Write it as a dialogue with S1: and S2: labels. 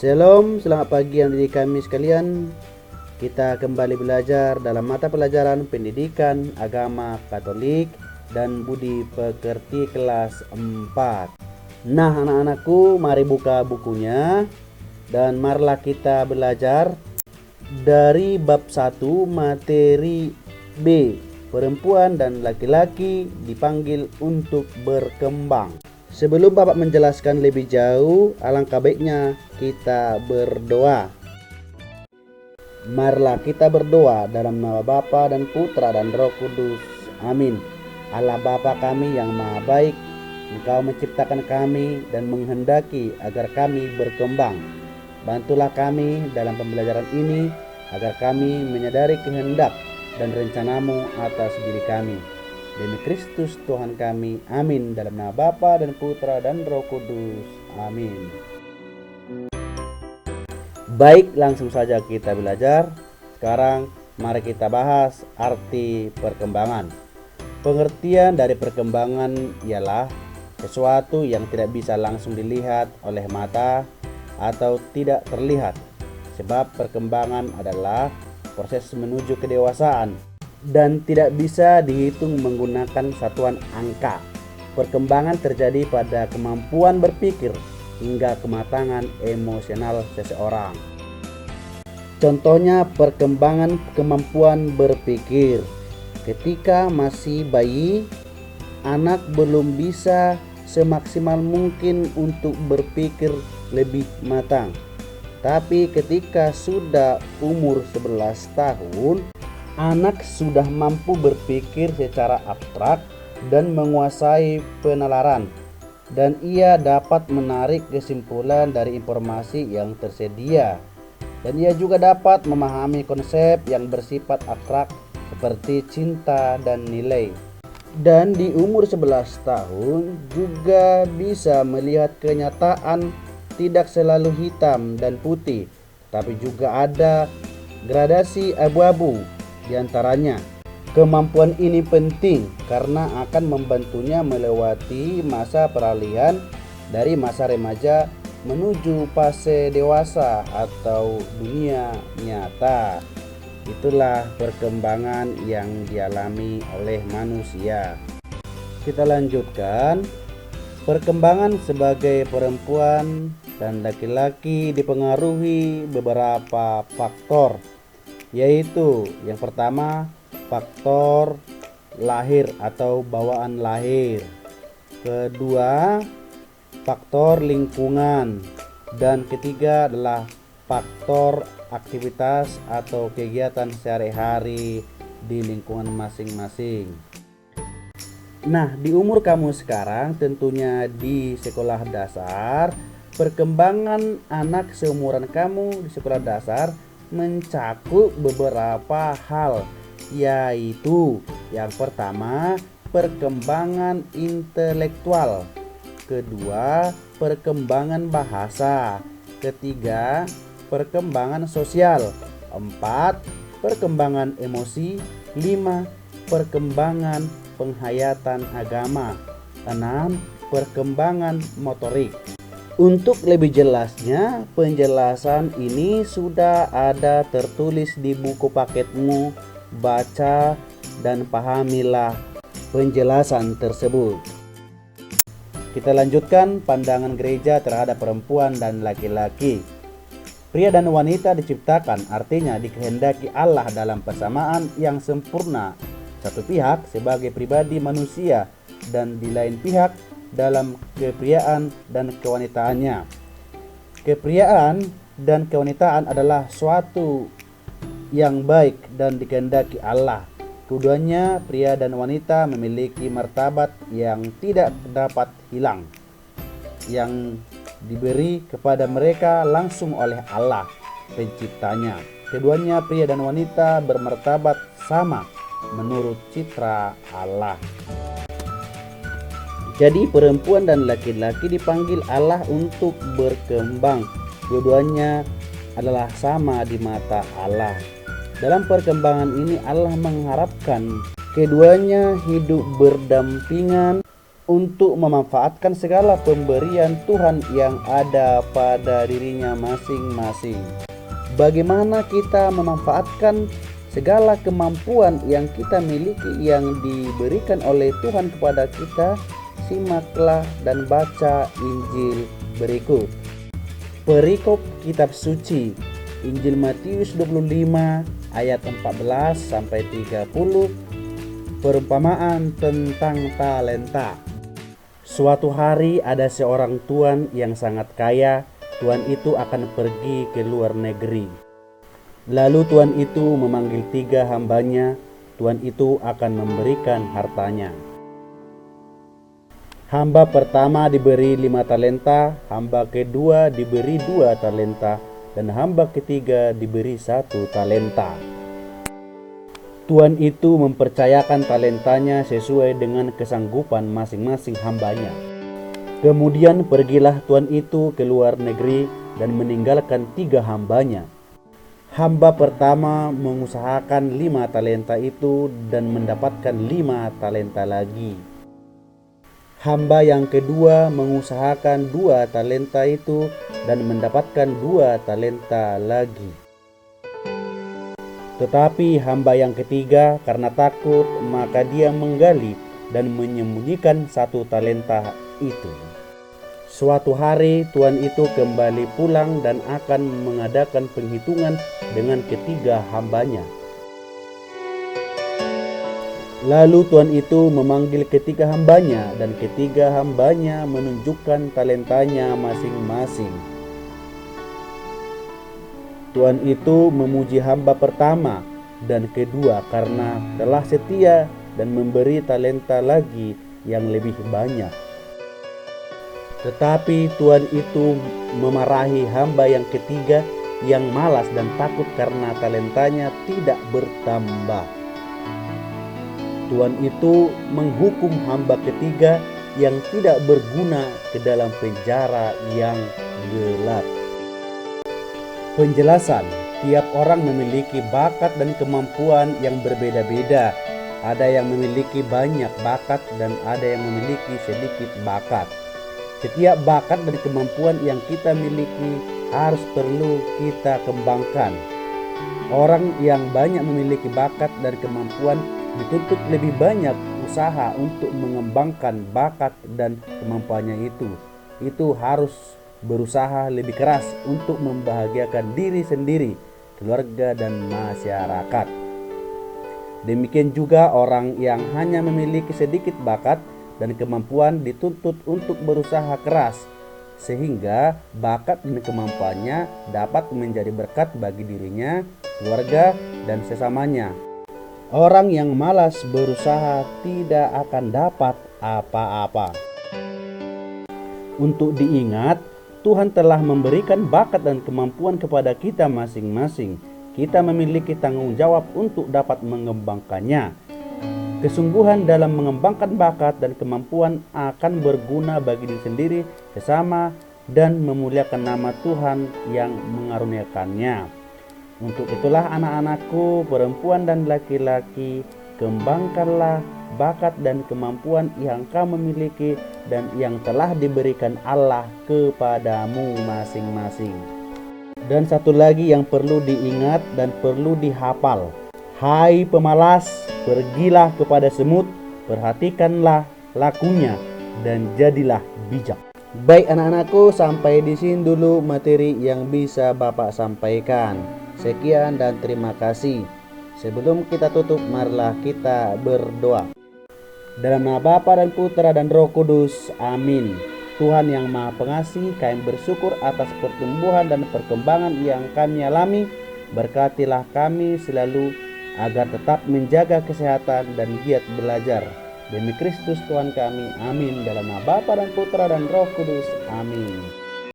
S1: Shalom, selamat pagi yang didik kami sekalian. Kita kembali belajar dalam mata pelajaran pendidikan agama Katolik dan budi pekerti kelas 4. Nah anak-anakku, mari buka bukunya dan marilah kita belajar dari bab 1 materi B. Perempuan dan laki-laki dipanggil untuk berkembang. Sebelum Bapak menjelaskan lebih jauh, alangkah baiknya kita berdoa. Marilah kita berdoa dalam nama Bapa dan Putra dan Roh Kudus. Amin. Allah Bapa kami yang maha baik, Engkau menciptakan kami dan menghendaki agar kami berkembang. Bantulah kami dalam pembelajaran ini agar kami menyadari kehendak dan rencanamu atas diri kami. Demi Kristus Tuhan kami, amin. Dalam nama Bapa dan Putra dan Roh Kudus, amin. Baik, langsung saja kita belajar. Sekarang mari kita bahas arti perkembangan. Pengertian dari perkembangan ialah sesuatu yang tidak bisa langsung dilihat oleh mata atau tidak terlihat. Sebab perkembangan adalah proses menuju kedewasaan dan tidak bisa dihitung menggunakan satuan angka. Perkembangan terjadi pada kemampuan berpikir hingga kematangan emosional seseorang. Contohnya perkembangan kemampuan berpikir. Ketika masih bayi, anak belum bisa semaksimal mungkin untuk berpikir lebih matang. Tapi ketika sudah umur 11 tahun, anak sudah mampu berpikir secara abstrak dan menguasai penalaran, dan ia dapat menarik kesimpulan dari informasi yang tersedia. Dan ia juga dapat memahami konsep yang bersifat abstrak seperti cinta dan nilai. Dan di umur 11 tahun juga bisa melihat kenyataan tidak selalu hitam dan putih, tapi juga ada gradasi abu-abu. Di antaranya, kemampuan ini penting karena akan membantunya melewati masa peralihan dari masa remaja menuju fase dewasa atau dunia nyata. Itulah perkembangan yang dialami oleh manusia. Kita lanjutkan. Perkembangan sebagai perempuan dan laki-laki dipengaruhi beberapa faktor, yaitu yang pertama faktor lahir atau bawaan lahir, kedua faktor lingkungan, dan ketiga adalah faktor aktivitas atau kegiatan sehari-hari di lingkungan masing-masing. Nah, di umur kamu sekarang, tentunya di sekolah dasar, perkembangan anak seumuran kamu di sekolah dasar mencakup beberapa hal, yaitu yang pertama perkembangan intelektual, kedua perkembangan bahasa, ketiga perkembangan sosial, empat perkembangan emosi, lima perkembangan penghayatan agama, enam perkembangan motorik. Untuk lebih jelasnya, penjelasan ini sudah ada tertulis di buku paketmu. Baca dan pahamilah penjelasan tersebut. Kita lanjutkan pandangan gereja terhadap perempuan dan laki-laki. Pria dan wanita diciptakan, artinya dikehendaki Allah dalam persamaan yang sempurna. Satu pihak sebagai pribadi manusia dan di lain pihak dalam kepriaan dan kewanitaannya. Kepriaan dan kewanitaan adalah suatu yang baik dan dikehendaki Allah. Keduanya, pria dan wanita, memiliki martabat yang tidak dapat hilang, yang diberi kepada mereka langsung oleh Allah penciptanya. Keduanya, pria dan wanita, bermartabat sama menurut citra Allah. Jadi perempuan dan laki-laki dipanggil Allah untuk berkembang. Keduanya adalah sama di mata Allah. Dalam perkembangan ini Allah mengharapkan keduanya hidup berdampingan untuk memanfaatkan segala pemberian Tuhan yang ada pada dirinya masing-masing. Bagaimana kita memanfaatkan segala kemampuan yang kita miliki yang diberikan oleh Tuhan kepada kita? Simaklah dan baca Injil berikut. Perikop kitab suci Injil Matius 25 ayat 14 sampai 30. Perumpamaan tentang talenta. Suatu hari ada seorang tuan yang sangat kaya. Tuan itu akan pergi ke luar negeri. Lalu tuan itu memanggil 3 hambanya. Tuan itu akan memberikan hartanya. Hamba pertama diberi 5 talenta, hamba kedua diberi 2 talenta, dan hamba ketiga diberi 1 talenta. Tuan itu mempercayakan talentanya sesuai dengan kesanggupan masing-masing hambanya. Kemudian pergilah tuan itu ke luar negeri dan meninggalkan 3 hambanya. Hamba pertama mengusahakan 5 talenta itu dan mendapatkan 5 talenta lagi. Hamba yang kedua mengusahakan 2 talenta itu dan mendapatkan 2 talenta lagi. Tetapi hamba yang ketiga karena takut maka dia menggali dan menyembunyikan 1 talenta itu. Suatu hari tuan itu kembali pulang dan akan mengadakan penghitungan dengan ketiga hambanya. Lalu tuan itu memanggil ketiga hambanya dan ketiga hambanya menunjukkan talentanya masing-masing. Tuan itu memuji hamba pertama dan kedua karena telah setia dan memberi talenta lagi yang lebih banyak. Tetapi tuan itu memarahi hamba yang ketiga yang malas dan takut karena talentanya tidak bertambah. Tuan itu menghukum hamba ketiga yang tidak berguna ke dalam penjara yang gelap. Penjelasan: tiap orang memiliki bakat dan kemampuan yang berbeda-beda. Ada yang memiliki banyak bakat dan ada yang memiliki sedikit bakat. Setiap bakat dan kemampuan yang kita miliki harus perlu kita kembangkan. Orang yang banyak memiliki bakat dan kemampuan dituntut lebih banyak usaha untuk mengembangkan bakat dan kemampuannya itu. Itu harus berusaha lebih keras untuk membahagiakan diri sendiri, keluarga, dan masyarakat. Demikian juga orang yang hanya memiliki sedikit bakat dan kemampuan dituntut untuk berusaha keras, sehingga bakat dan kemampuannya dapat menjadi berkat bagi dirinya, keluarga, dan sesamanya. Orang yang malas berusaha tidak akan dapat apa-apa. Untuk diingat, Tuhan telah memberikan bakat dan kemampuan kepada kita masing-masing. Kita memiliki tanggung jawab untuk dapat mengembangkannya. Kesungguhan dalam mengembangkan bakat dan kemampuan akan berguna bagi diri sendiri, sesama, dan memuliakan nama Tuhan yang mengaruniakannya. Untuk itulah anak-anakku, perempuan dan laki-laki, kembangkanlah bakat dan kemampuan yang kamu miliki dan yang telah diberikan Allah kepadamu masing-masing. Dan satu lagi yang perlu diingat dan perlu dihafal. Hai pemalas, pergilah kepada semut, perhatikanlah lakunya, dan jadilah bijak. Baik anak-anakku, sampai di sini dulu materi yang bisa Bapak sampaikan. Sekian dan terima kasih. Sebelum kita tutup, marilah kita berdoa. Dalam nama Bapa dan Putra dan Roh Kudus, amin. Tuhan yang Maha Pengasih, kami bersyukur atas pertumbuhan dan perkembangan yang kami alami. Berkatilah kami selalu agar tetap menjaga kesehatan dan giat belajar. Demi Kristus Tuhan kami, amin. Dalam nama Bapa dan Putra dan Roh Kudus, amin.